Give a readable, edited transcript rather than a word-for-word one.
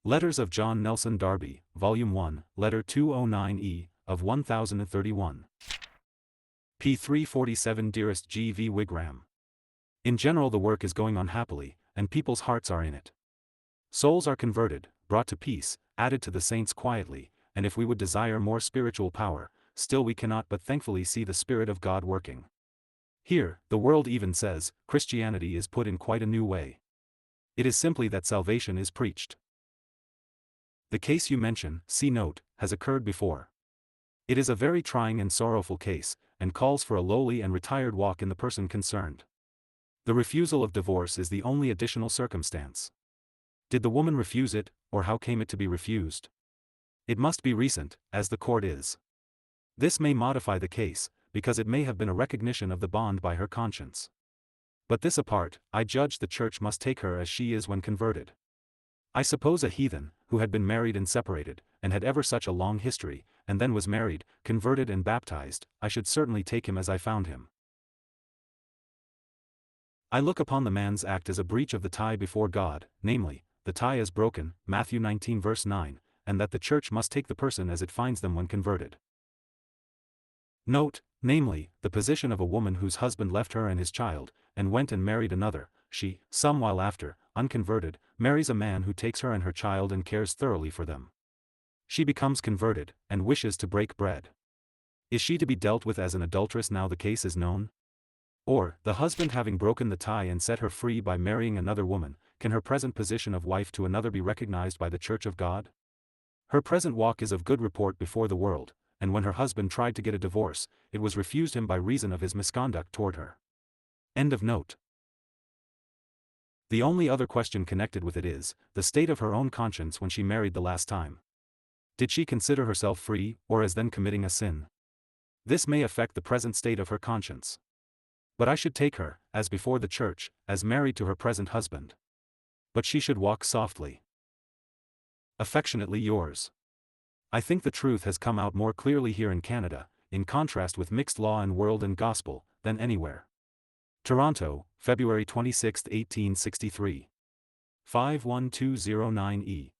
Letters of John Nelson Darby, Volume 1, Letter 209E, of 1031. p. 347. Dearest G. V. Wigram. In general the work is going on happily, and people's hearts are in it. Souls are converted, brought to peace, added to the saints quietly, and if we would desire more spiritual power, still we cannot but thankfully see the Spirit of God working. Here, the world even says, Christianity is put in quite a new way. It is simply that salvation is preached. The case you mention, see note, has occurred before. It is a very trying and sorrowful case, and calls for a lowly and retired walk in the person concerned. The refusal of divorce is the only additional circumstance. Did the woman refuse it, or how came it to be refused? It must be recent, as the court is. This may modify the case, because it may have been a recognition of the bond by her conscience. But this apart, I judge the church must take her as she is when converted. I suppose a heathen, who had been married and separated, and had ever such a long history, and then was married, converted and baptized, I should certainly take him as I found him. I look upon the man's act as a breach of the tie before God, namely, the tie is broken, Matthew 19 verse 9, and that the church must take the person as it finds them when converted. Note, namely, the position of a woman whose husband left her and his child, and went and married another. She, some while after, unconverted, marries a man who takes her and her child and cares thoroughly for them. She becomes converted, and wishes to break bread. Is she to be dealt with as an adulteress now the case is known? Or, the husband having broken the tie and set her free by marrying another woman, can her present position of wife to another be recognized by the Church of God? Her present walk is of good report before the world, and when her husband tried to get a divorce, it was refused him by reason of his misconduct toward her. End of note. The only other question connected with it is, the state of her own conscience when she married the last time. Did she consider herself free, or as then committing a sin? This may affect the present state of her conscience. But I should take her, as before the church, as married to her present husband. But she should walk softly. Affectionately yours. I think the truth has come out more clearly here in Canada, in contrast with mixed law and world and gospel, than anywhere. Toronto, February 26, 1863. 51209E.